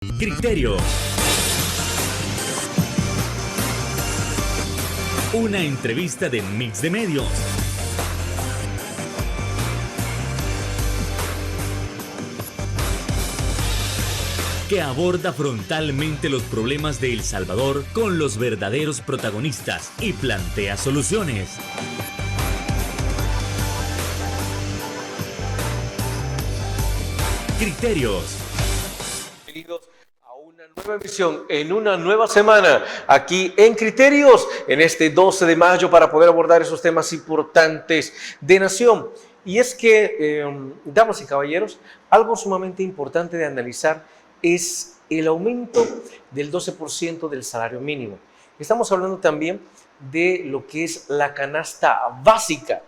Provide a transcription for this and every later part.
Criterio. Una entrevista de Mix de Medios. Que aborda frontalmente los problemas de El Salvador con los verdaderos protagonistas y plantea soluciones. Criterios. Bienvenidos a una nueva emisión, en una nueva semana, aquí en Criterios, en este 12 de mayo, para poder abordar esos temas importantes de nación. Y es que, damas y caballeros, algo sumamente importante de analizar es el aumento del 12% del salario mínimo. Estamos hablando también de lo que es la canasta básica.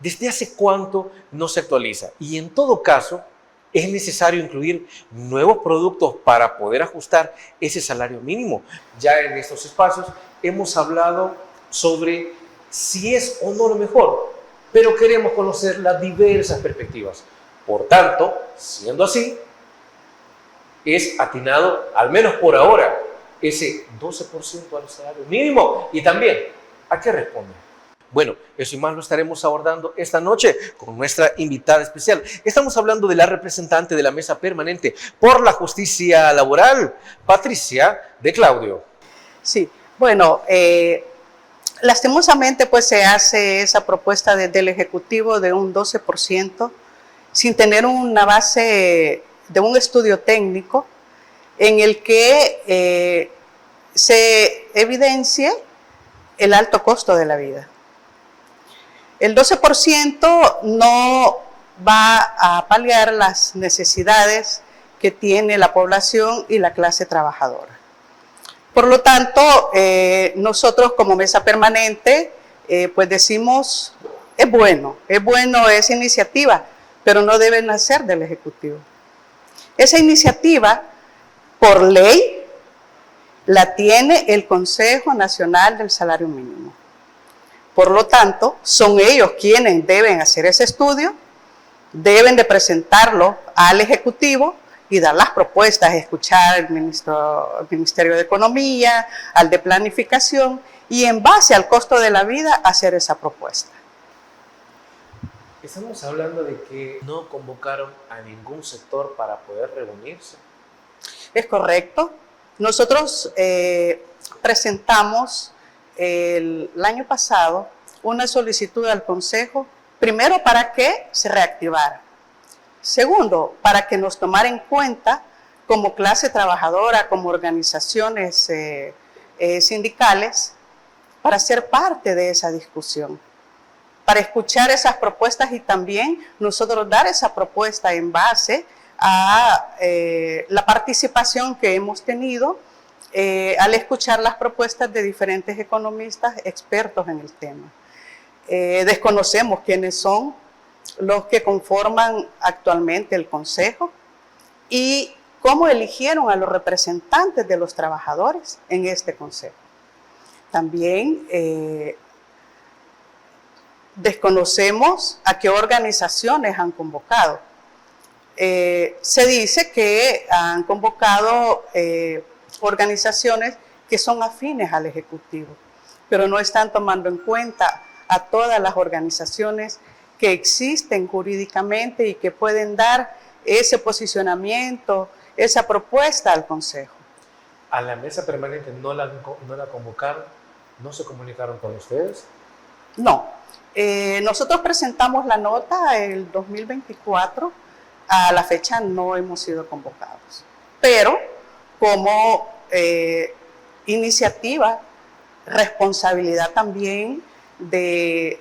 ¿Desde hace cuánto no se actualiza? Y en todo caso, es necesario incluir nuevos productos para poder ajustar ese salario mínimo. Ya en estos espacios hemos hablado sobre si es o no lo mejor, pero queremos conocer las diversas perspectivas. Por tanto, siendo así, es atinado, al menos por ahora, ese 12% al salario mínimo. Y también, ¿a qué responde? Bueno, eso y más lo estaremos abordando esta noche con nuestra invitada especial. Estamos hablando de la representante de la Mesa Permanente por la Justicia Laboral, Patricia de Claudio. Sí, bueno, lastimosamente pues se hace esa propuesta del Ejecutivo de un 12% sin tener una base de un estudio técnico en el que se evidencie el alto costo de la vida. El 12% no va a paliar las necesidades que tiene la población y la clase trabajadora. Por lo tanto, nosotros como Mesa Permanente, pues decimos, es bueno esa iniciativa, pero no debe nacer del Ejecutivo. Esa iniciativa, por ley, la tiene el Consejo Nacional del Salario Mínimo. Por lo tanto, son ellos quienes deben hacer ese estudio, deben de presentarlo al Ejecutivo y dar las propuestas, escuchar al Ministerio de Economía, al de Planificación, y en base al costo de la vida hacer esa propuesta. Estamos hablando de que no convocaron a ningún sector para poder reunirse. Es correcto. Nosotros presentamos el año pasado una solicitud al Consejo, primero para que se reactivara, segundo, para que nos tomara en cuenta como clase trabajadora, como organizaciones sindicales, para ser parte de esa discusión, para escuchar esas propuestas y también nosotros dar esa propuesta en base a la participación que hemos tenido al escuchar las propuestas de diferentes economistas expertos en el tema. Desconocemos quiénes son los que conforman actualmente el Consejo y cómo eligieron a los representantes de los trabajadores en este Consejo. También desconocemos a qué organizaciones han convocado. Se dice que han convocado organizaciones que son afines al Ejecutivo, pero no están tomando en cuenta a todas las organizaciones que existen jurídicamente y que pueden dar ese posicionamiento, esa propuesta al Consejo. ¿A la Mesa Permanente no la convocaron? ¿No se comunicaron con ustedes? No. Nosotros presentamos la nota el 2024, a la fecha no hemos sido convocados, pero como iniciativa, responsabilidad también de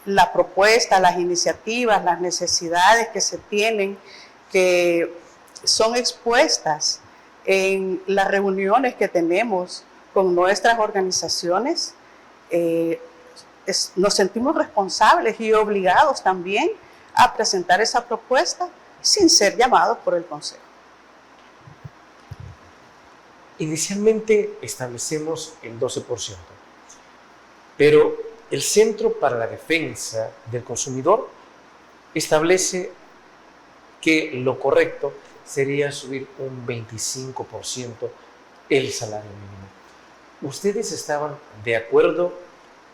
la propuesta, las iniciativas, las necesidades que se tienen, que son expuestas en las reuniones que tenemos con nuestras organizaciones, nos sentimos responsables y obligados también a presentar esa propuesta sin ser llamados por el Consejo. Inicialmente establecemos el 12%, pero el Centro para la Defensa del Consumidor establece que lo correcto sería subir un 25% el salario mínimo. ¿Ustedes estaban de acuerdo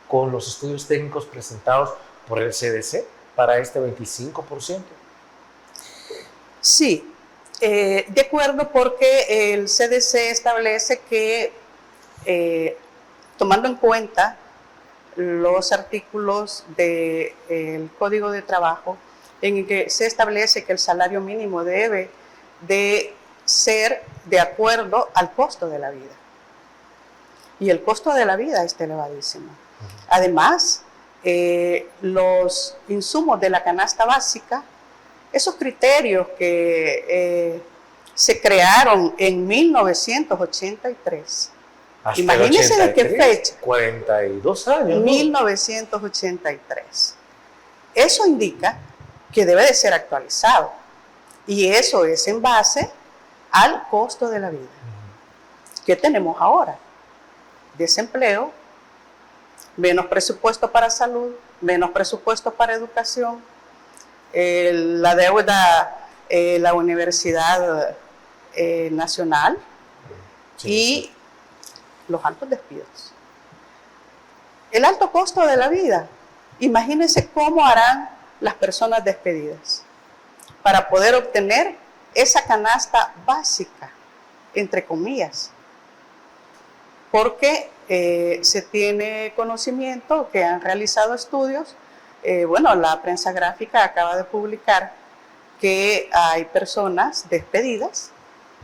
con los estudios técnicos presentados por el CDC para este 25%? Sí, de acuerdo, porque el CDC establece que, tomando en cuenta los artículos del Código de Trabajo, en el que se establece que el salario mínimo debe de ser de acuerdo al costo de la vida. Y el costo de la vida es elevadísimo. Además, los insumos de la canasta básica, esos criterios que se crearon en 1983. Hasta Imagínense el 83, de qué fecha. 42 años. ¿no? 1983. Eso indica que debe de ser actualizado. Y eso es en base al costo de la vida. ¿Qué tenemos ahora? Desempleo, menos presupuesto para salud, menos presupuesto para educación, la deuda, la Universidad Nacional y los altos despidos. El alto costo de la vida. Imagínense cómo harán las personas despedidas para poder obtener esa canasta básica, entre comillas. Porque se tiene conocimiento que han realizado estudios, la prensa gráfica acaba de publicar que hay personas despedidas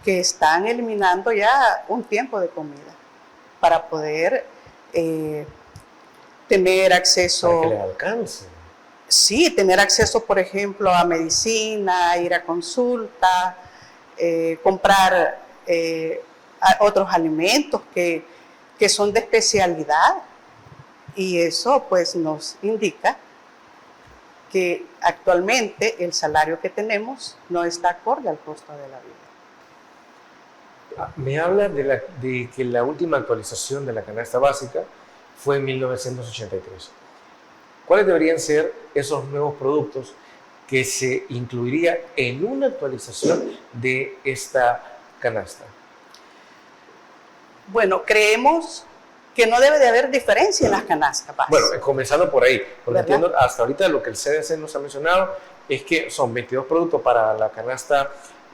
que están eliminando ya un tiempo de comida para poder tener acceso. Para que les alcance. Sí, tener acceso, por ejemplo, a medicina, ir a consulta, comprar otros alimentos que son de especialidad, y eso pues nos indica que actualmente el salario que tenemos no está acorde al costo de la vida. Me habla de que la última actualización de la canasta básica fue en 1983. ¿Cuáles deberían ser esos nuevos productos que se incluiría en una actualización de esta canasta? Bueno, creemos que no debe de haber diferencia en las canastas básicas. Bueno, comenzando por ahí, porque ¿verdad? entiendo hasta ahorita lo que el CDC nos ha mencionado es que son 22 productos para la canasta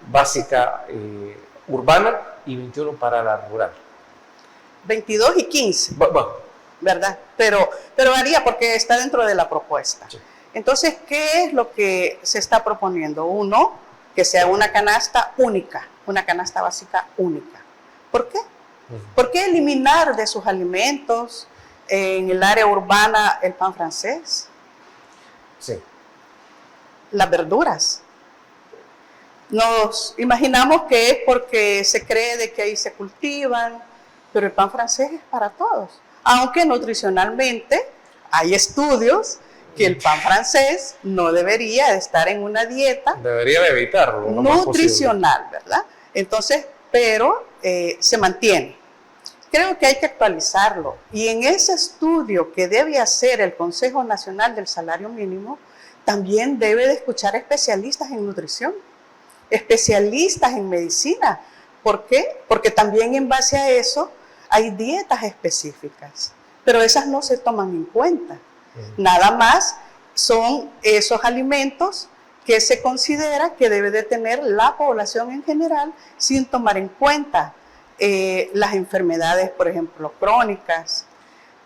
básica urbana y 21 para la rural. 22 y 15. Bueno, ¿verdad? Pero varía porque está dentro de la propuesta. Sí. Entonces, ¿qué es lo que se está proponiendo? Uno, que sea una canasta única, una canasta básica única. ¿Por qué? ¿Por qué eliminar de sus alimentos en el área urbana el pan francés? sí. Las verduras. Nos imaginamos que es porque se cree de que ahí se cultivan, pero el pan francés es para todos. Aunque nutricionalmente hay estudios que el pan francés no debería de estar en una dieta Deberían evitarlo. Lo más nutricional, ¿verdad? Entonces, pero se mantiene. Creo que hay que actualizarlo. Y en ese estudio que debe hacer el Consejo Nacional del Salario Mínimo, también debe de escuchar especialistas en nutrición, especialistas en medicina. ¿Por qué? Porque también en base a eso hay dietas específicas, pero esas no se toman en cuenta. Nada más son esos alimentos que se considera que debe de tener la población en general, sin tomar en cuenta las enfermedades, por ejemplo, crónicas,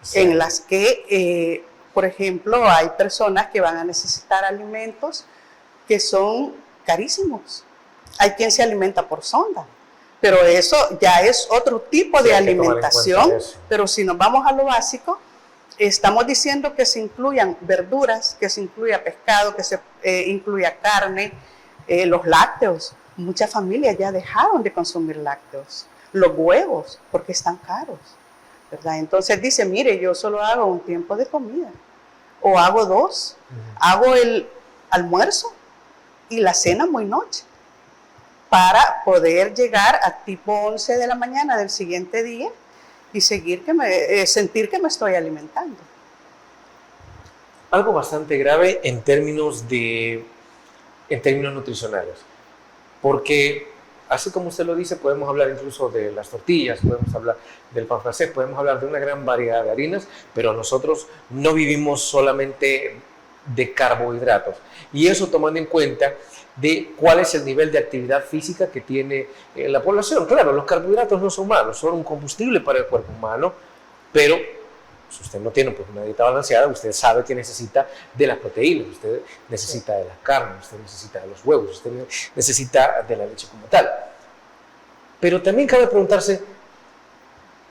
Sí. en las que, por ejemplo, hay personas que van a necesitar alimentos que son carísimos. Hay quien se alimenta por sonda, pero eso ya es otro tipo Sí, de hay que tomar en alimentación. cuenta eso. Pero si nos vamos a lo básico, estamos diciendo que se incluyan verduras, que se incluya pescado, que se incluya carne, los lácteos. Muchas familias ya dejaron de consumir lácteos. Los huevos, porque están caros, ¿verdad? Entonces dice, mire, yo solo hago un tiempo de comida, o hago dos, hago el almuerzo y la cena muy noche, para poder llegar a tipo 11 de la mañana del siguiente día y sentir que me estoy alimentando. Algo bastante grave en términos nutricionales. porque así como usted lo dice, podemos hablar incluso de las tortillas, podemos hablar del pan francés, podemos hablar de una gran variedad de harinas, pero nosotros no vivimos solamente de carbohidratos. Y eso tomando en cuenta de cuál es el nivel de actividad física que tiene la población. Claro, los carbohidratos no son malos, son un combustible para el cuerpo humano, pero si usted no tiene pues, una dieta balanceada, usted sabe que necesita de las proteínas, usted necesita de la carne, usted necesita de los huevos, usted necesita de la leche como tal. Pero también cabe preguntarse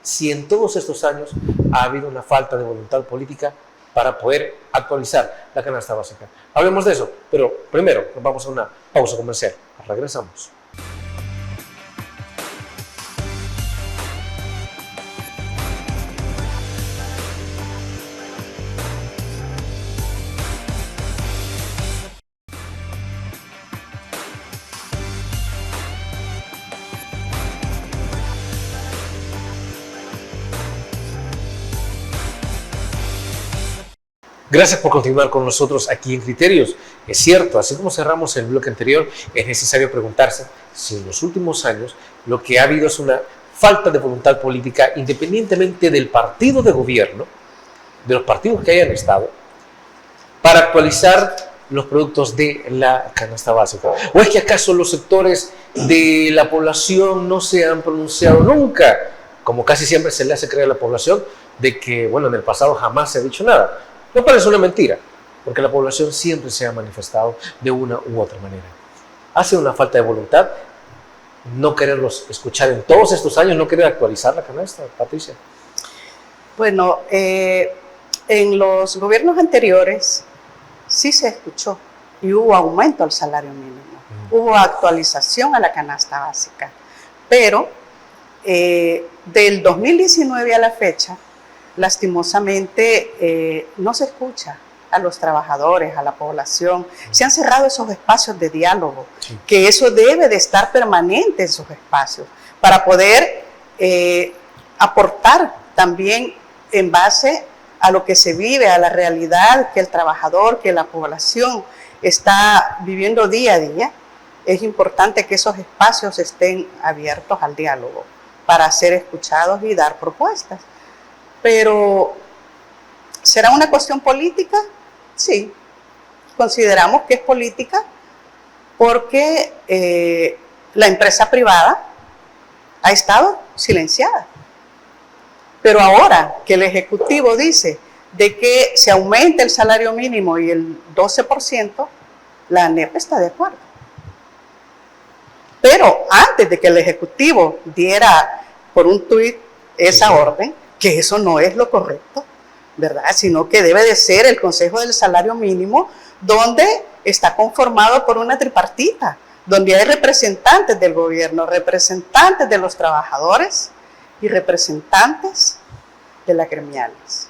si en todos estos años ha habido una falta de voluntad política para poder actualizar la canasta básica. Hablemos de eso, pero primero nos vamos a una pausa comercial. Regresamos. Gracias por continuar con nosotros aquí en Criterios. Es cierto, así como cerramos el bloque anterior, es necesario preguntarse si en los últimos años lo que ha habido es una falta de voluntad política, independientemente del partido de gobierno, de los partidos que hayan estado, para actualizar los productos de la canasta básica. ¿O es que acaso los sectores de la población no se han pronunciado nunca, como casi siempre se le hace creer a la población, de que, bueno, en el pasado jamás se ha dicho nada? No parece una mentira, porque la población siempre se ha manifestado de una u otra manera. Hace una falta de voluntad no quererlos escuchar en todos estos años, no querer actualizar la canasta, Patricia. Bueno, en los gobiernos anteriores sí se escuchó y hubo aumento al salario mínimo, hubo actualización a la canasta básica, pero del 2019 a la fecha, lastimosamente no se escucha a los trabajadores, a la población. Se han cerrado esos espacios de diálogo, sí, que eso debe de estar permanente, esos espacios, para poder aportar también en base a lo que se vive, a la realidad que el trabajador, que la población está viviendo día a día. Es importante que esos espacios estén abiertos al diálogo para ser escuchados y dar propuestas. Pero, ¿será una cuestión política? Sí, consideramos que es política porque la empresa privada ha estado silenciada. Pero ahora que el Ejecutivo dice de que se aumente el salario mínimo y el 12%, la ANEP está de acuerdo. Pero antes de que el Ejecutivo diera por un tuit esa orden, que eso no es lo correcto, ¿verdad? Sino que debe de ser el Consejo del Salario Mínimo, donde está conformado por una tripartita, donde hay representantes del gobierno, representantes de los trabajadores y representantes de las gremiales.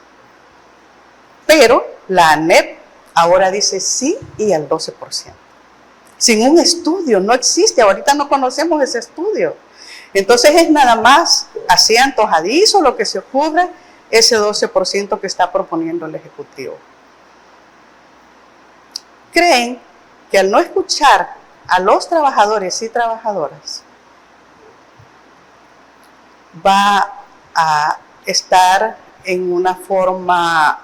Pero la ANEP ahora dice sí y al 12%. Sin un estudio, no existe, ahorita no conocemos ese estudio. Entonces es nada más así antojadizo lo que se ocurre, ese 12% que está proponiendo el Ejecutivo. Creen que al no escuchar a los trabajadores y trabajadoras, va a estar en una forma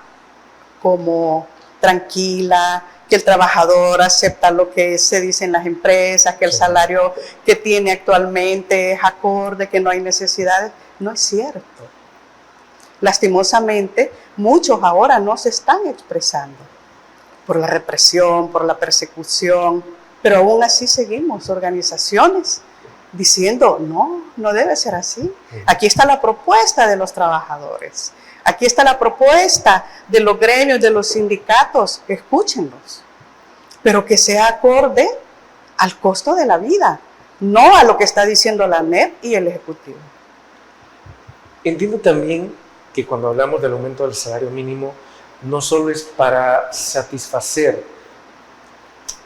como tranquila, que el trabajador acepta lo que se dice en las empresas, que el salario que tiene actualmente es acorde, que no hay necesidades. No es cierto. Lastimosamente, muchos ahora no se están expresando por la represión, por la persecución, pero aún así seguimos organizaciones diciendo, no, no debe ser así. Aquí está la propuesta de los trabajadores. Aquí está la propuesta de los gremios, de los sindicatos, escúchenlos, pero que sea acorde al costo de la vida, no a lo que está diciendo la ANEP y el Ejecutivo. Entiendo también que cuando hablamos del aumento del salario mínimo, no solo es para satisfacer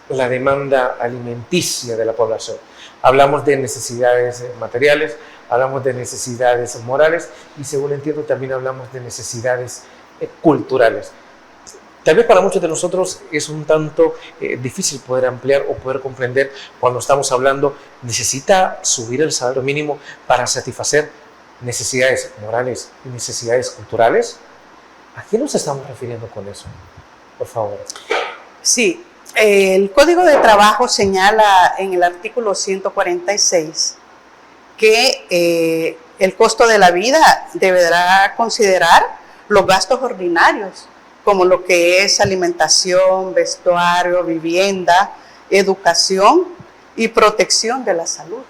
la demanda alimenticia de la población, hablamos de necesidades materiales, hablamos de necesidades morales y según entiendo también hablamos de necesidades culturales. Tal vez para muchos de nosotros es un tanto difícil poder ampliar o poder comprender cuando estamos hablando, necesita subir el salario mínimo para satisfacer necesidades morales y necesidades culturales. ¿A qué nos estamos refiriendo con eso? Por favor. Sí, el Código de Trabajo señala en el artículo 146 que el costo de la vida deberá considerar los gastos ordinarios, como lo que es alimentación, vestuario, vivienda, educación y protección de la salud.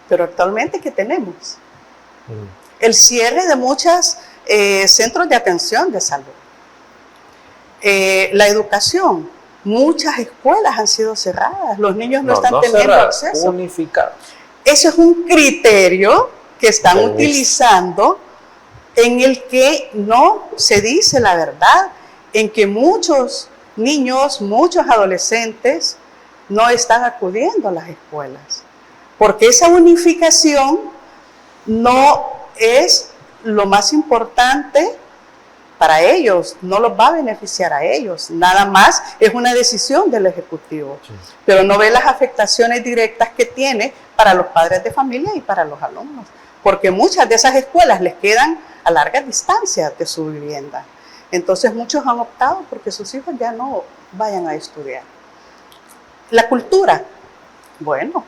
Pero actualmente, ¿qué tenemos? El cierre de muchos centros de atención de salud. La educación, muchas escuelas han sido cerradas, los niños no están teniendo cerradas, acceso. unificadas. Ese es un criterio que están utilizando en el que no se dice la verdad, en que muchos niños, muchos adolescentes no están acudiendo a las escuelas, porque esa unificación no es lo más importante para ellos, no los va a beneficiar a ellos, nada más es una decisión del Ejecutivo, sí, pero no ve las afectaciones directas que tiene para los padres de familia y para los alumnos, porque muchas de esas escuelas les quedan a largas distancias de su vivienda. Entonces muchos han optado porque sus hijos ya no vayan a estudiar. La cultura, bueno,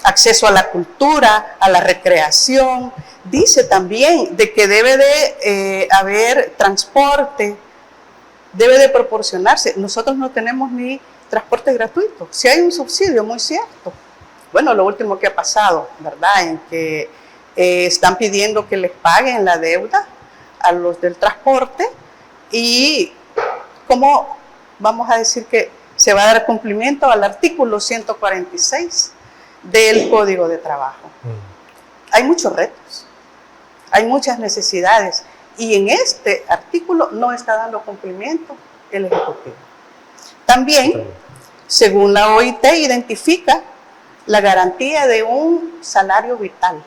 acceso a la cultura, a la recreación, dice también de que debe de haber transporte, debe de proporcionarse. Nosotros no tenemos ni transporte gratuito, si hay un subsidio, muy cierto. Bueno, lo último que ha pasado, ¿verdad?, en que están pidiendo que les paguen la deuda a los del transporte y cómo vamos a decir que se va a dar cumplimiento al artículo 146 del Código de Trabajo. Hay muchos retos, hay muchas necesidades y en este artículo no está dando cumplimiento el Ejecutivo. También, según la OIT, identifica la garantía de un salario vital.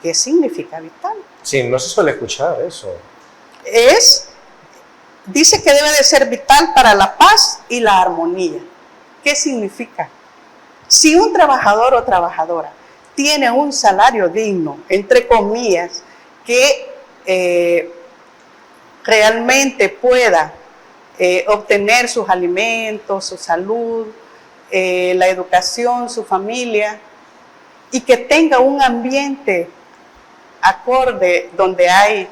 ¿Qué significa vital? Sí, no se suele escuchar eso. Dice que debe de ser vital para la paz y la armonía. ¿Qué significa? Si un trabajador o trabajadora tiene un salario digno, entre comillas, que realmente pueda obtener sus alimentos, su salud, la educación, su familia, y que tenga un ambiente acorde donde hay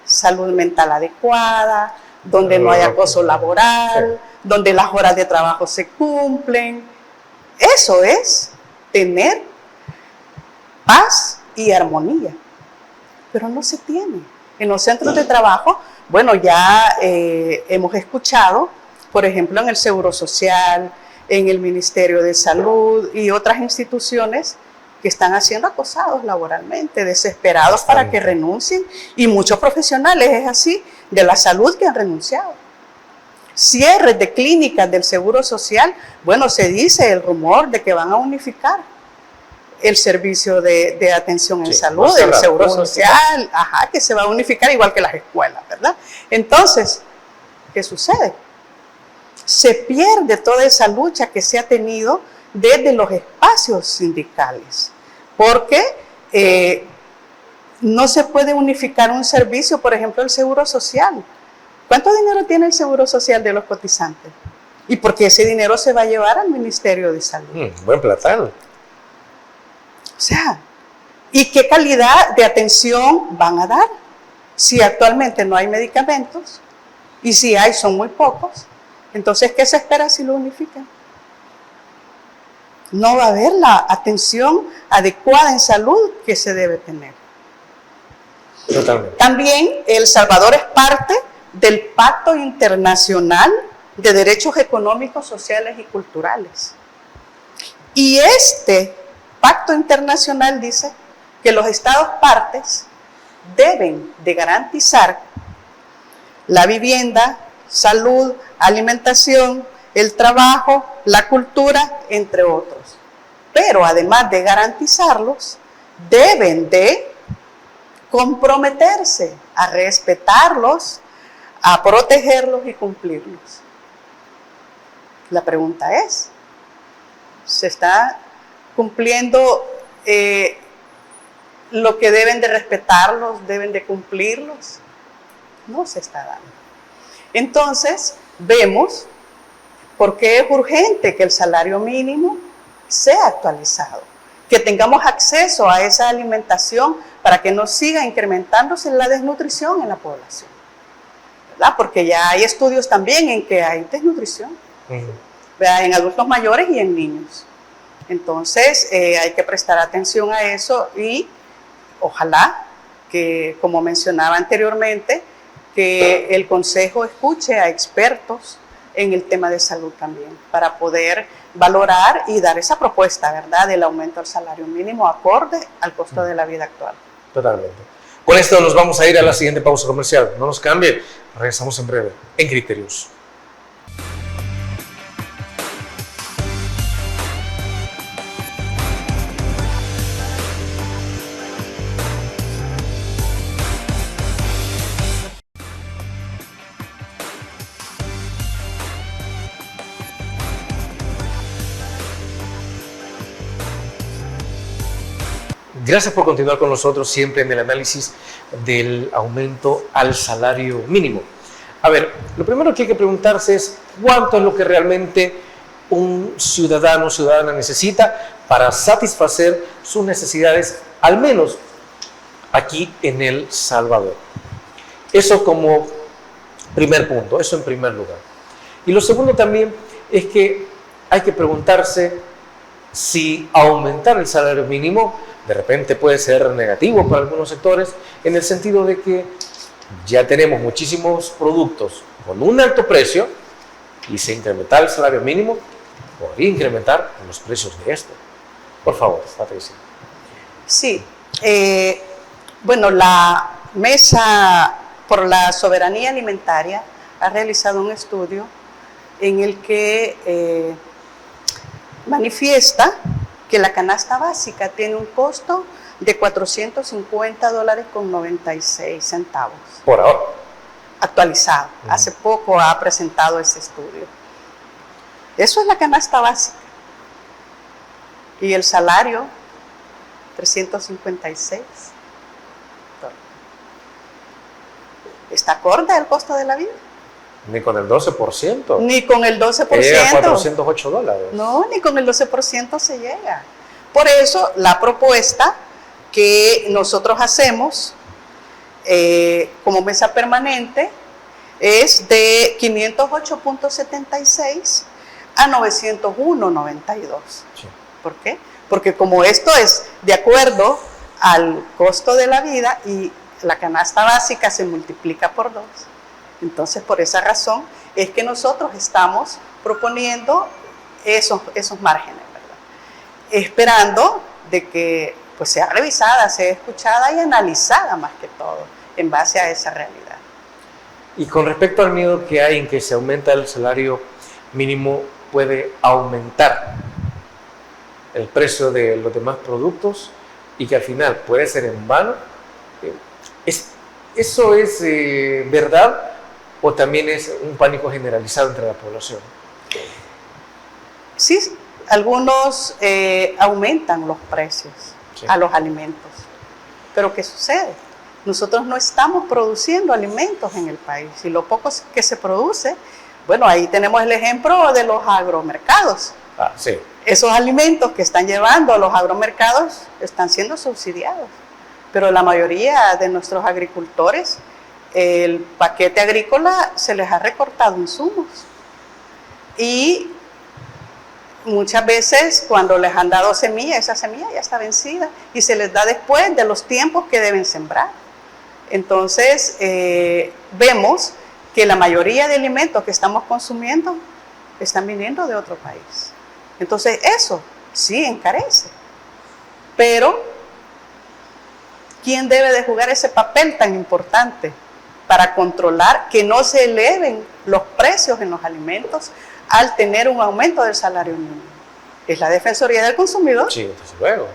salud mental adecuada, donde no hay acoso laboral, donde las horas de trabajo se cumplen. Eso es tener paz y armonía, pero no se tiene. En los centros de trabajo, bueno, ya hemos escuchado, por ejemplo, en el Seguro Social, en el Ministerio de Salud y otras instituciones que están siendo acosados laboralmente, desesperados para que renuncien, y muchos profesionales, es así, de la salud que han renunciado. Cierres de clínicas del Seguro Social, bueno, se dice el rumor de que van a unificar el servicio de atención en salud del Seguro Social, que se va a unificar igual que las escuelas, ¿verdad? Entonces, ¿qué sucede? Se pierde toda esa lucha que se ha tenido desde los espacios sindicales, porque no se puede unificar un servicio, por ejemplo, el Seguro Social. ¿Cuánto dinero tiene el Seguro Social de los cotizantes? Y porque ese dinero se va a llevar al Ministerio de Salud. Buen platano. O sea, ¿y qué calidad de atención van a dar? Si actualmente no hay medicamentos, y si hay son muy pocos, entonces, ¿qué se espera si lo unifican? No va a haber la atención adecuada en salud que se debe tener. Totalmente. También El Salvador es parte del Pacto Internacional de Derechos Económicos, Sociales y Culturales. Y este Pacto Internacional dice que los Estados partes deben de garantizar la vivienda, salud, alimentación, el trabajo, la cultura, entre otros. Pero además de garantizarlos, deben de comprometerse a respetarlos, a protegerlos y cumplirlos. La pregunta es, ¿se está cumpliendo lo que deben de respetarlos, deben de cumplirlos? No se está dando. Entonces, vemos por qué es urgente que el salario mínimo sea actualizado, que tengamos acceso a esa alimentación para que no siga incrementándose la desnutrición en la población, ¿verdad? Porque ya hay estudios también en que hay desnutrición, ¿verdad? En adultos mayores y en niños. Entonces, hay que prestar atención a eso y ojalá que, como mencionaba anteriormente, que el Consejo escuche a expertos en el tema de salud también, para poder valorar y dar esa propuesta, ¿verdad?, del aumento del salario mínimo acorde al costo de la vida actual. Totalmente. Con esto nos vamos a ir a la siguiente pausa comercial. No nos cambie, regresamos en breve en Criterios. Gracias por continuar con nosotros siempre en el análisis del aumento al salario mínimo. A ver, lo primero que hay que preguntarse es cuánto es lo que realmente un ciudadano o ciudadana necesita para satisfacer sus necesidades, al menos aquí en El Salvador. Eso como primer punto, eso en primer lugar. Y lo segundo también es que hay que preguntarse si aumentar el salario mínimo de repente puede ser negativo para algunos sectores, en el sentido de que ya tenemos muchísimos productos con un alto precio y si incrementar el salario mínimo, podría incrementar los precios de esto. Por favor, Patricia. Sí, bueno, la Mesa por la Soberanía Alimentaria ha realizado un estudio en el que manifiesta que la canasta básica tiene un costo de $450.96. Por ahora. Actualizado. Hace poco ha presentado ese estudio. Eso es la canasta básica. Y el salario, 356. ¿Está acorde al costo de la vida? Ni con el 12%. Ni con el 12%. Llega a $408. No, ni con el 12% se llega. Por eso, la propuesta que nosotros hacemos como mesa permanente es de 508.76 a 901.92. Sí. ¿Por qué? Porque como esto es de acuerdo al costo de la vida y la canasta básica se multiplica por 2, entonces por esa razón es que nosotros estamos proponiendo esos márgenes, ¿verdad? Esperando de que pues sea revisada, sea escuchada y analizada más que todo en base a esa realidad. Y con respecto al miedo que hay en que se aumenta el salario mínimo, puede aumentar el precio de los demás productos y que al final puede ser en vano. ¿Eso es verdad o también es un pánico generalizado entre la población? Sí, algunos aumentan los precios a los alimentos. Pero ¿qué sucede? Nosotros no estamos produciendo alimentos en el país y lo poco que se produce, bueno, ahí tenemos el ejemplo de los agromercados. Ah, sí. Esos alimentos que están llevando a los agromercados están siendo subsidiados, pero la mayoría de nuestros agricultores, el paquete agrícola se les ha recortado insumos y muchas veces cuando les han dado semilla, esa semilla ya está vencida y se les da después de los tiempos que deben sembrar. Entonces, vemos que la mayoría de alimentos que estamos consumiendo están viniendo de otro país. Entonces, eso sí encarece. Pero, ¿quién debe de jugar ese papel tan importante para controlar que no se eleven los precios en los alimentos al tener un aumento del salario mínimo? Es la Defensoría del Consumidor. Sí, desde luego.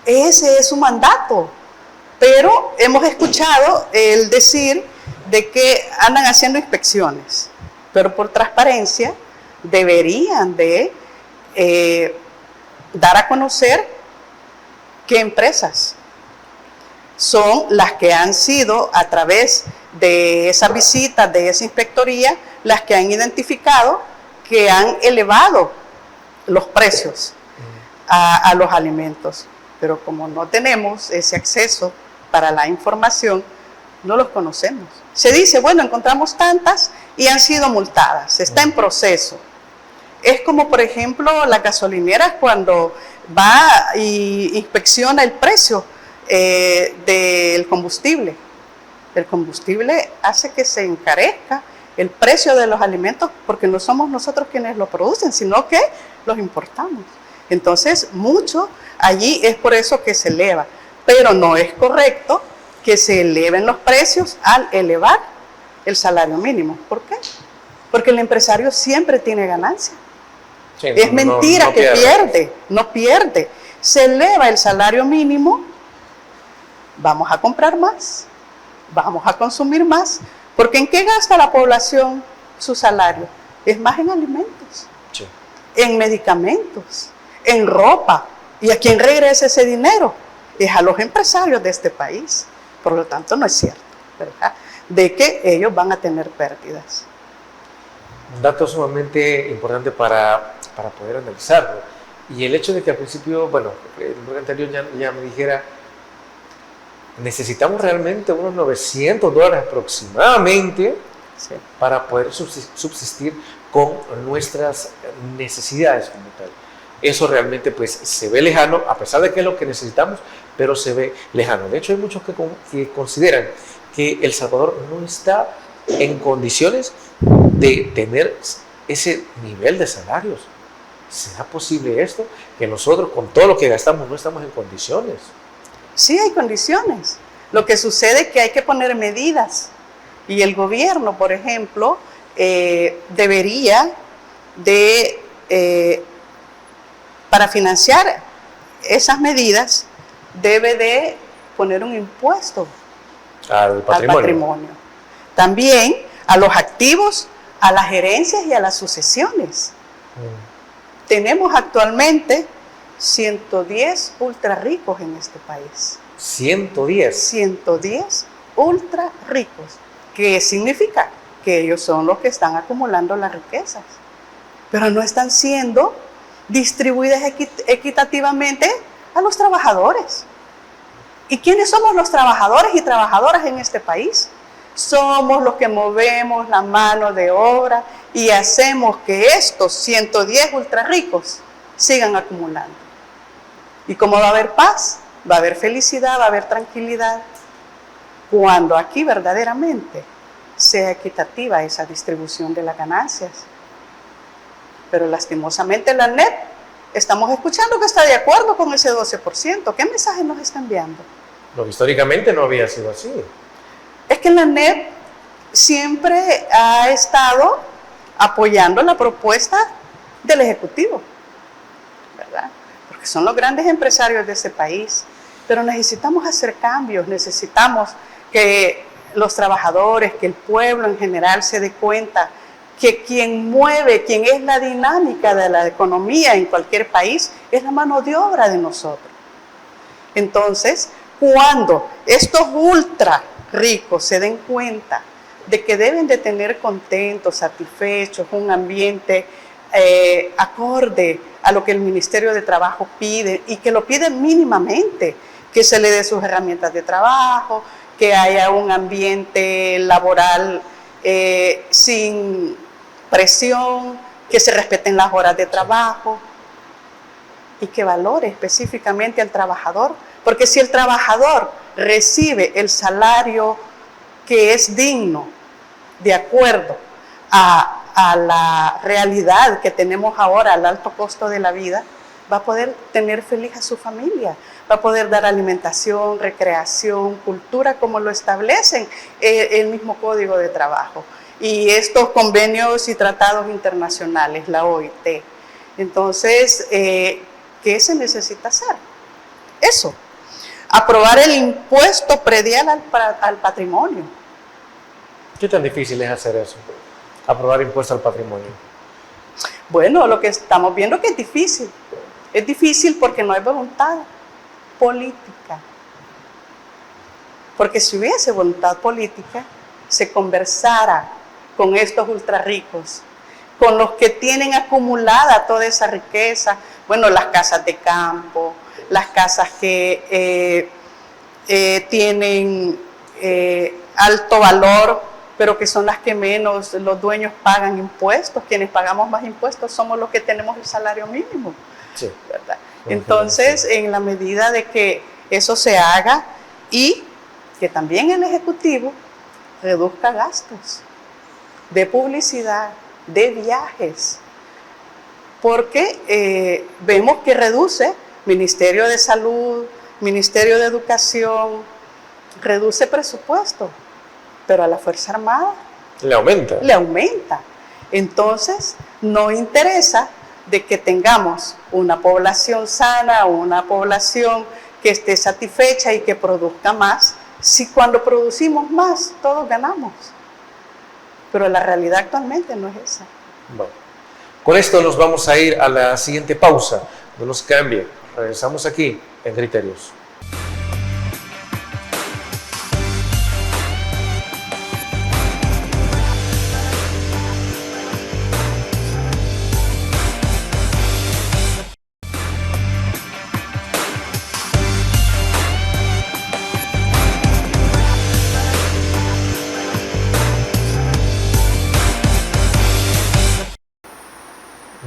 Ese es su mandato. Pero hemos escuchado el decir de que andan haciendo inspecciones, pero por transparencia deberían de dar a conocer qué empresas son las que han sido, a través de esa visita, de esa inspectoría, las que han identificado que han elevado los precios a los alimentos. Pero como no tenemos ese acceso para la información, no los conocemos. Se dice, bueno, encontramos tantas y han sido multadas, está en proceso. Es como, por ejemplo, las gasolineras cuando va y inspecciona el precio del combustible. El combustible hace que se encarezca el precio de los alimentos porque no somos nosotros quienes lo producen, sino que los importamos. Entonces, mucho allí es por eso que se eleva. Pero no es correcto que se eleven los precios al elevar el salario mínimo. ¿Por qué? Porque el empresario siempre tiene ganancia. Sí, es mentira que pierde, no pierde. Se eleva el salario mínimo, vamos a comprar más, vamos a consumir más, porque ¿en qué gasta la población su salario? Es más en alimentos, sí, en medicamentos, en ropa. ¿Y a quién regresa ese dinero? Es a los empresarios de este país. Por lo tanto, no es cierto, ¿verdad?, de que ellos van a tener pérdidas. Un dato sumamente importante para poder analizarlo. Y el hecho de que al principio, bueno, el bloque anterior ya me dijera, necesitamos realmente unos $900 aproximadamente, sí, para poder subsistir con nuestras necesidades como tal. Eso realmente pues se ve lejano, a pesar de que es lo que necesitamos, pero se ve lejano. De hecho, hay muchos que consideran que El Salvador no está en condiciones de tener ese nivel de salarios. ¿Será posible esto? Que nosotros, con todo lo que gastamos, no estamos en condiciones. Sí, hay condiciones. Lo que sucede es que hay que poner medidas. Y el gobierno, por ejemplo, debería de, para financiar esas medidas, debe de poner un impuesto al patrimonio. También a los activos, a las herencias y a las sucesiones. Tenemos actualmente 110 ultra ricos en este país. 110. 110 ultra ricos. ¿Qué significa? Que ellos son los que están acumulando las riquezas, pero no están siendo distribuidas equitativamente a los trabajadores. ¿Y quiénes somos los trabajadores y trabajadoras en este país? Somos los que movemos la mano de obra y hacemos que estos 110 ultra ricos sigan acumulando. ¿Y cómo va a haber paz? Va a haber felicidad, va a haber tranquilidad, cuando aquí verdaderamente sea equitativa esa distribución de las ganancias. Pero lastimosamente la ANEP, estamos escuchando que está de acuerdo con ese 12%. ¿Qué mensaje nos está enviando? No, históricamente no había sido así. Es que la ANEP siempre ha estado apoyando la propuesta del Ejecutivo, ¿verdad? Porque son los grandes empresarios de este país. Pero necesitamos hacer cambios, necesitamos que los trabajadores, que el pueblo en general se dé cuenta que quien mueve, quien es la dinámica de la economía en cualquier país, es la mano de obra de nosotros. Entonces, cuando estos ultra ricos se den cuenta de que deben de tener contentos, satisfechos, un ambiente acorde a lo que el Ministerio de Trabajo pide, y que lo piden mínimamente, que se le dé sus herramientas de trabajo, que haya un ambiente laboral sin presión, que se respeten las horas de trabajo y que valore específicamente al trabajador, porque si el trabajador recibe el salario que es digno, de acuerdo a la realidad que tenemos ahora, al alto costo de la vida, va a poder tener feliz a su familia, va a poder dar alimentación, recreación, cultura, como lo establecen el mismo Código de Trabajo y estos convenios y tratados internacionales, la OIT. Entonces, ¿qué se necesita hacer? Eso, aprobar el impuesto predial al patrimonio. ¿Qué tan difícil es hacer eso? Aprobar impuesto al patrimonio. Bueno, lo que estamos viendo es que es difícil. Es difícil porque no hay voluntad política. Porque si hubiese voluntad política, se conversara con estos ultrarricos, con los que tienen acumulada toda esa riqueza, bueno, las casas de campo, las casas que tienen alto valor, pero que son las que menos los dueños pagan impuestos. Quienes pagamos más impuestos somos los que tenemos el salario mínimo. Sí. ¿Verdad? Entonces, en la medida de que eso se haga y que también el Ejecutivo reduzca gastos de publicidad, de viajes, porque vemos que reduce Ministerio de Salud, Ministerio de Educación, reduce presupuesto, pero a la Fuerza Armada Le aumenta. le aumenta. Entonces, no interesa de que tengamos una población sana, una población que esté satisfecha y que produzca más, si cuando producimos más todos ganamos. Pero la realidad actualmente no es esa. Bueno, con esto nos vamos a ir a la siguiente pausa. No nos cambie. Regresamos aquí en Criterios.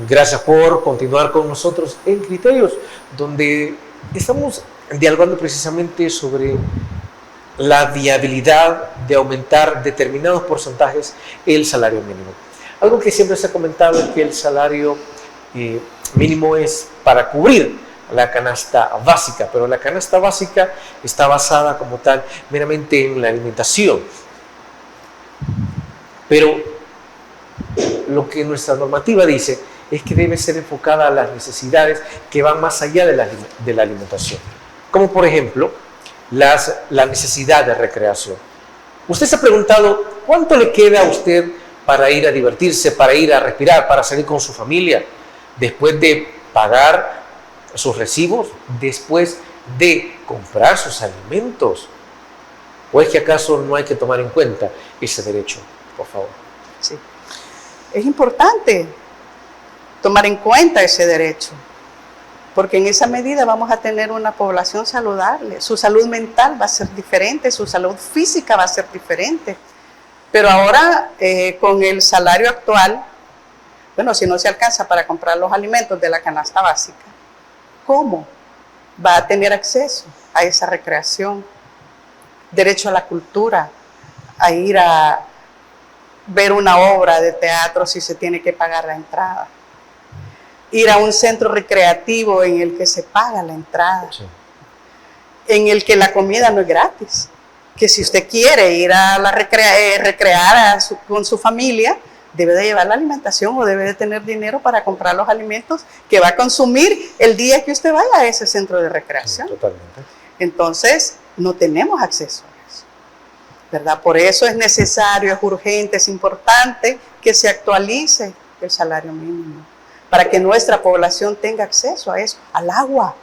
Gracias por continuar con nosotros en Criterios, donde estamos dialogando precisamente sobre la viabilidad de aumentar determinados porcentajes el salario mínimo. Algo que siempre se ha comentado es que el salario mínimo es para cubrir la canasta básica, pero la canasta básica está basada como tal meramente en la alimentación. Pero lo que nuestra normativa dice es que debe ser enfocada a las necesidades que van más allá de la alimentación, como por ejemplo la necesidad de recreación. Usted se ha preguntado cuánto le queda a usted para ir a divertirse, para ir a respirar, para salir con su familia, después de pagar sus recibos, después de comprar sus alimentos. ¿O es que acaso no hay que tomar en cuenta ese derecho? Por favor. Sí. Es importante tomar en cuenta ese derecho, porque en esa medida vamos a tener una población saludable. Su salud mental va a ser diferente, su salud física va a ser diferente. Pero ahora, con el salario actual, bueno, si no se alcanza para comprar los alimentos de la canasta básica, ¿cómo va a tener acceso a esa recreación? Derecho a la cultura, a ir a ver una obra de teatro si se tiene que pagar la entrada. Ir a un centro recreativo en el que se paga la entrada, sí, en el que la comida no es gratis, que si usted quiere ir a recrear con su familia, debe de llevar la alimentación o debe de tener dinero para comprar los alimentos que va a consumir el día que usted vaya a ese centro de recreación. Sí, totalmente. Entonces, no tenemos acceso a eso, ¿verdad? Por eso es necesario, es urgente, es importante que se actualice el salario mínimo, para que nuestra población tenga acceso a eso, al agua.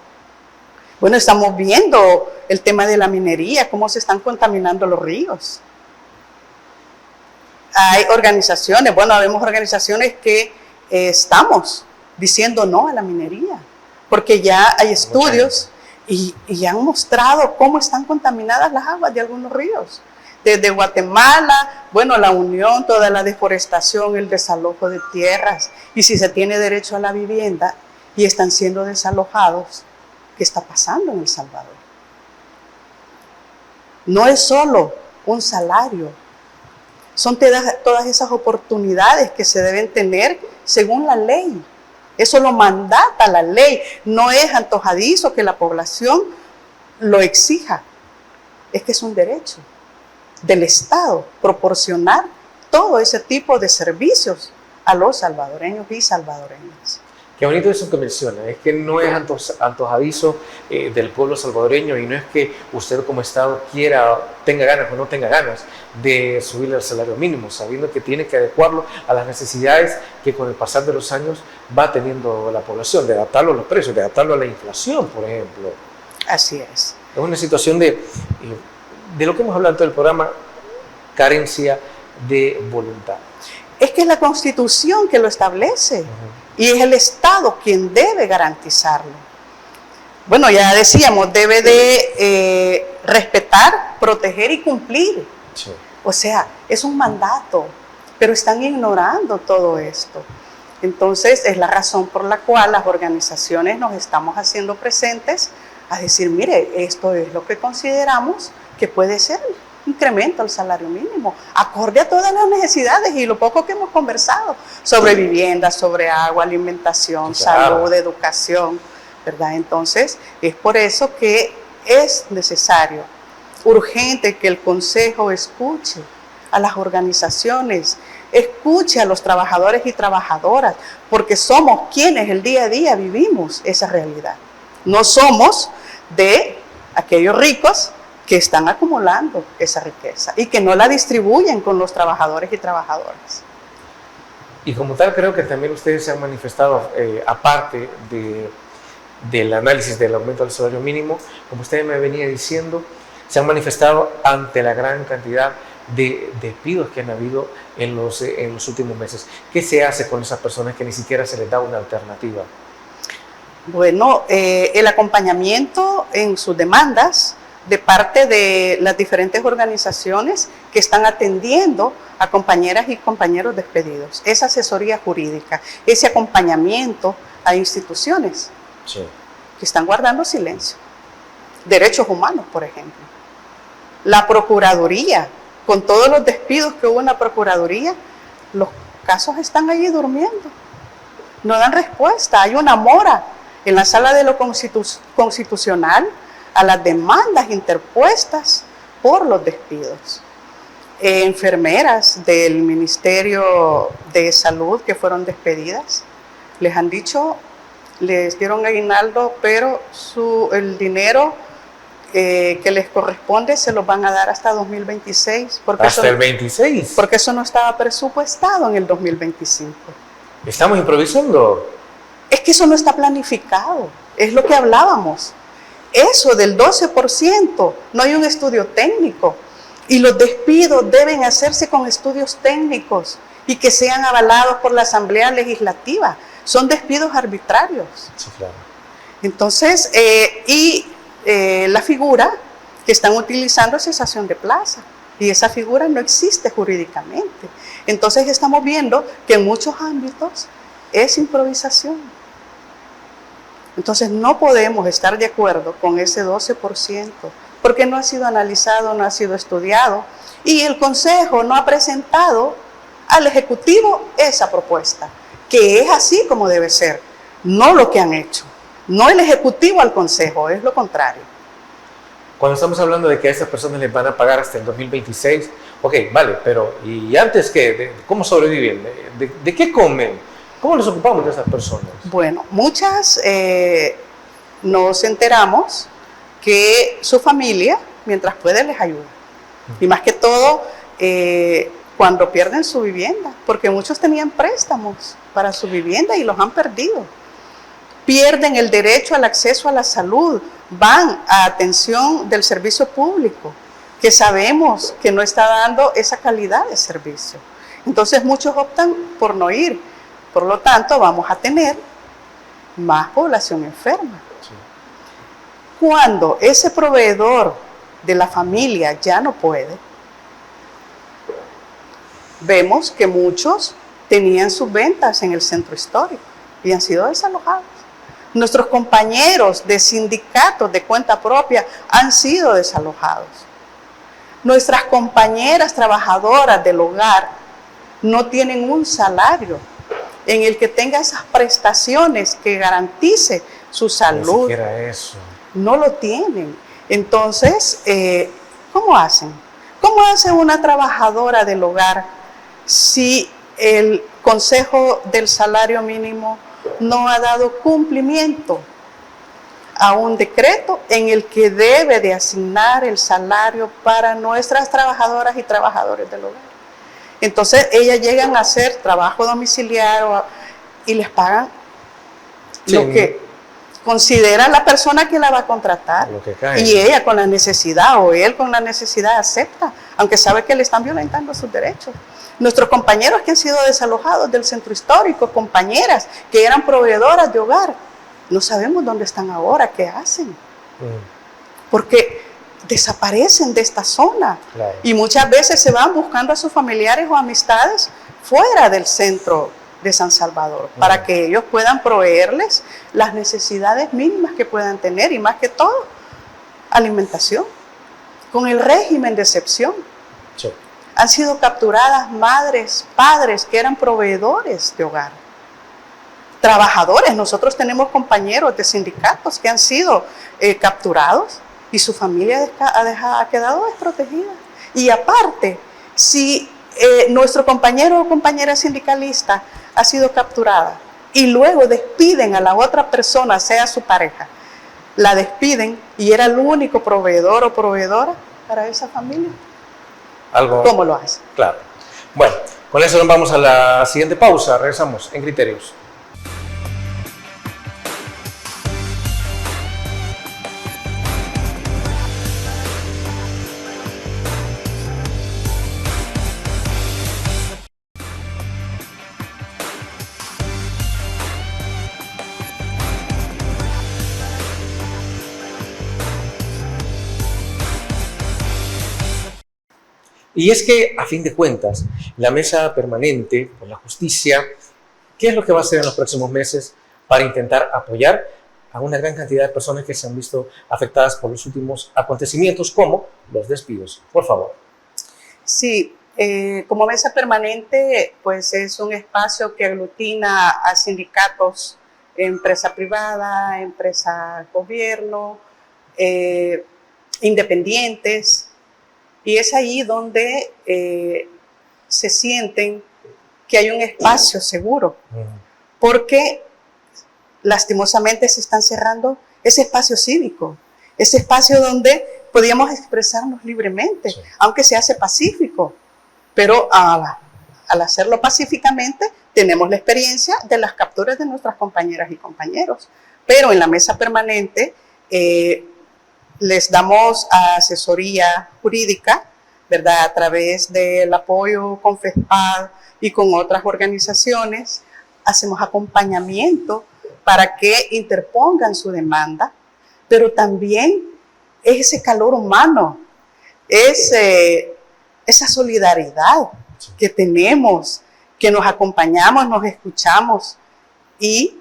Bueno, estamos viendo el tema de la minería, cómo se están contaminando los ríos. Hay organizaciones, bueno, habemos organizaciones que estamos diciendo no a la minería, porque ya hay estudios y han mostrado cómo están contaminadas las aguas de algunos ríos. Desde Guatemala, bueno, la unión, toda la deforestación, el desalojo de tierras, y si se tiene derecho a la vivienda y están siendo desalojados, ¿qué está pasando en El Salvador? No es solo un salario, son todas esas oportunidades que se deben tener según la ley. Eso lo mandata la ley, no es antojadizo que la población lo exija, es que es un derecho del Estado proporcionar todo ese tipo de servicios a los salvadoreños y salvadoreñas. Qué bonito eso que menciona, es que no es antojadizo del pueblo salvadoreño y no es que usted como Estado tenga ganas o no tenga ganas de subirle al salario mínimo, sabiendo que tiene que adecuarlo a las necesidades que con el pasar de los años va teniendo la población, de adaptarlo a los precios, de adaptarlo a la inflación, por ejemplo. Así es. Es una situación de lo que hemos hablado en todo el programa, carencia de voluntad. Es que es la Constitución que lo establece. Y es el Estado quien debe garantizarlo. Bueno, ya decíamos, debe de respetar, proteger y cumplir. Sí. O sea, es un mandato, pero están ignorando todo esto. Entonces, es la razón por la cual las organizaciones nos estamos haciendo presentes a decir, mire, esto es lo que consideramos que puede ser incremento al salario mínimo, acorde a todas las necesidades y lo poco que hemos conversado sobre vivienda, sobre agua, alimentación, salud, educación, ¿verdad? Entonces, es por eso que es necesario, urgente, que el Consejo escuche a las organizaciones, escuche a los trabajadores y trabajadoras, porque somos quienes el día a día vivimos esa realidad. No somos de aquellos ricos que están acumulando esa riqueza y que no la distribuyen con los trabajadores y trabajadoras. Y como tal, creo que también ustedes se han manifestado, aparte del análisis del aumento del salario mínimo, como usted me venía diciendo, se han manifestado ante la gran cantidad de despidos que han habido en los últimos meses. ¿Qué se hace con esas personas que ni siquiera se les da una alternativa? Bueno, el acompañamiento en sus demandas de parte de las diferentes organizaciones que están atendiendo a compañeras y compañeros despedidos. Esa asesoría jurídica, ese acompañamiento a instituciones que están guardando silencio. Derechos humanos, por ejemplo. La Procuraduría, con todos los despidos que hubo en la Procuraduría, los casos están allí durmiendo. No dan respuesta. Hay una mora en la sala de lo constitucional a las demandas interpuestas por los despidos. Enfermeras del Ministerio de Salud que fueron despedidas, les han dicho, les dieron aguinaldo, pero el dinero que les corresponde se los van a dar hasta 2026. ¿Hasta el 26? Porque eso no estaba presupuestado en el 2025. ¿Estamos improvisando? Es que eso no está planificado, es lo que hablábamos. Eso del 12%, no hay un estudio técnico y los despidos deben hacerse con estudios técnicos y que sean avalados por la Asamblea Legislativa. Son despidos arbitrarios. Sí, claro. Entonces, la figura que están utilizando es cesación de plaza y esa figura no existe jurídicamente. Entonces estamos viendo que en muchos ámbitos es improvisación. Entonces no podemos estar de acuerdo con ese 12% porque no ha sido analizado, no ha sido estudiado y el Consejo no ha presentado al Ejecutivo esa propuesta, que es así como debe ser, no lo que han hecho, no el Ejecutivo al Consejo, es lo contrario. Cuando estamos hablando de que a estas personas les van a pagar hasta el 2026, ok, vale, pero ¿y antes qué? ¿Cómo sobreviven? ¿De qué comen? ¿Cómo nos ocupamos de esas personas? Bueno, muchas nos enteramos que su familia, mientras puede, les ayuda. Y más que todo, cuando pierden su vivienda, porque muchos tenían préstamos para su vivienda y los han perdido. Pierden el derecho al acceso a la salud, van a atención del servicio público, que sabemos que no está dando esa calidad de servicio. Entonces muchos optan por no ir. Por lo tanto, vamos a tener más población enferma. Sí. Cuando ese proveedor de la familia ya no puede, vemos que muchos tenían sus ventas en el centro histórico y han sido desalojados. Nuestros compañeros de sindicatos de cuenta propia han sido desalojados. Nuestras compañeras trabajadoras del hogar no tienen un salario en el que tenga esas prestaciones que garantice su salud. Ni siquiera eso. No lo tienen. Entonces, ¿cómo hacen? ¿Cómo hace una trabajadora del hogar si el Consejo del Salario Mínimo no ha dado cumplimiento a un decreto en el que debe de asignar el salario para nuestras trabajadoras y trabajadores del hogar. Entonces ellas llegan a hacer trabajo domiciliario y les pagan lo que considera la persona que la va a contratar. Y ella con la necesidad o él con la necesidad acepta, aunque sabe que le están violentando sus derechos. Nuestros compañeros que han sido desalojados del centro histórico, compañeras que eran proveedoras de hogar, no sabemos dónde están ahora, qué hacen. Porque desaparecen de esta zona. Claro. Y muchas veces se van buscando a sus familiares o amistades fuera del centro de San Salvador, para que ellos puedan proveerles las necesidades mínimas que puedan tener y más que todo, alimentación, con el régimen de excepción. Sí. Han sido capturadas madres, padres que eran proveedores de hogar, trabajadores. Nosotros tenemos compañeros de sindicatos que han sido capturados y su familia ha quedado desprotegida. Y aparte, si nuestro compañero o compañera sindicalista ha sido capturada y luego despiden a la otra persona, sea su pareja, la despiden y era el único proveedor o proveedora para esa familia. ¿Cómo lo hace? Claro. Bueno, con eso nos vamos a la siguiente pausa. Regresamos en Criterios. Y es que, a fin de cuentas, la Mesa Permanente por la Justicia, ¿qué es lo que va a hacer en los próximos meses para intentar apoyar a una gran cantidad de personas que se han visto afectadas por los últimos acontecimientos, como los despidos? Por favor. Sí, como Mesa Permanente, pues es un espacio que aglutina a sindicatos, empresa privada, empresa gobierno, independientes. Y es ahí donde se sienten que hay un espacio seguro, porque lastimosamente se están cerrando ese espacio cívico, ese espacio donde podíamos expresarnos libremente, aunque se hace pacífico, pero al hacerlo pacíficamente tenemos la experiencia de las capturas de nuestras compañeras y compañeros, pero en la Mesa Permanente les damos asesoría jurídica, ¿verdad? A través del apoyo con FESPAD y con otras organizaciones. Hacemos acompañamiento para que interpongan su demanda, pero también es ese calor humano, es esa solidaridad que tenemos, que nos acompañamos, nos escuchamos y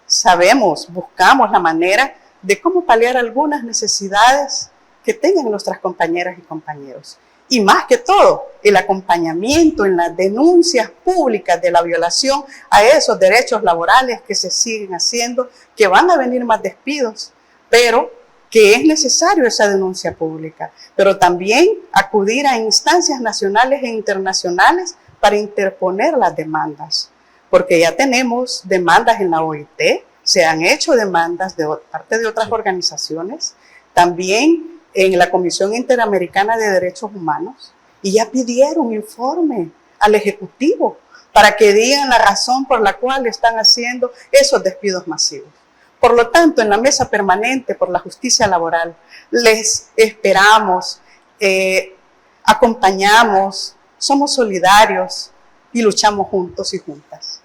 sabemos, buscamos la manera de cómo paliar algunas necesidades que tengan nuestras compañeras y compañeros. Y más que todo, el acompañamiento en las denuncias públicas de la violación a esos derechos laborales que se siguen haciendo, que van a venir más despidos, pero que es necesario esa denuncia pública. Pero también acudir a instancias nacionales e internacionales para interponer las demandas, porque ya tenemos demandas en la OIT, se han hecho demandas de parte de otras organizaciones, también en la Comisión Interamericana de Derechos Humanos, y ya pidieron informe al Ejecutivo para que digan la razón por la cual están haciendo esos despidos masivos. Por lo tanto, en la Mesa Permanente por la Justicia Laboral les esperamos, acompañamos, somos solidarios y luchamos juntos y juntas.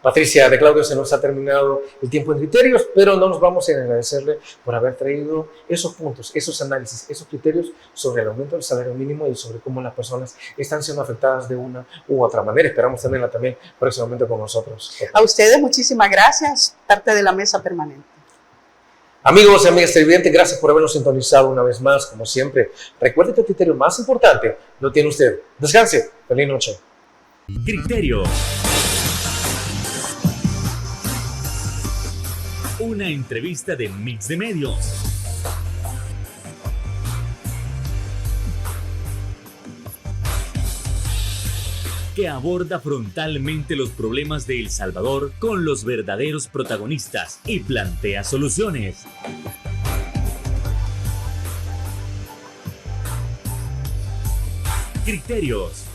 Patricia de Claudio, se nos ha terminado el tiempo en Criterios, pero no nos vamos a agradecerle por haber traído esos puntos, esos análisis, esos criterios sobre el aumento del salario mínimo y sobre cómo las personas están siendo afectadas de una u otra manera. Esperamos tenerla también próximamente con nosotros. A ustedes muchísimas gracias, parte de la Mesa Permanente. Amigos y amigas televidentes, gracias por habernos sintonizado una vez más, como siempre. Recuerde que el criterio más importante lo tiene usted. Descanse. Feliz noche. Criterios. Una entrevista de Mix de Medios. que aborda frontalmente los problemas de El Salvador con los verdaderos protagonistas y plantea soluciones. Criterios.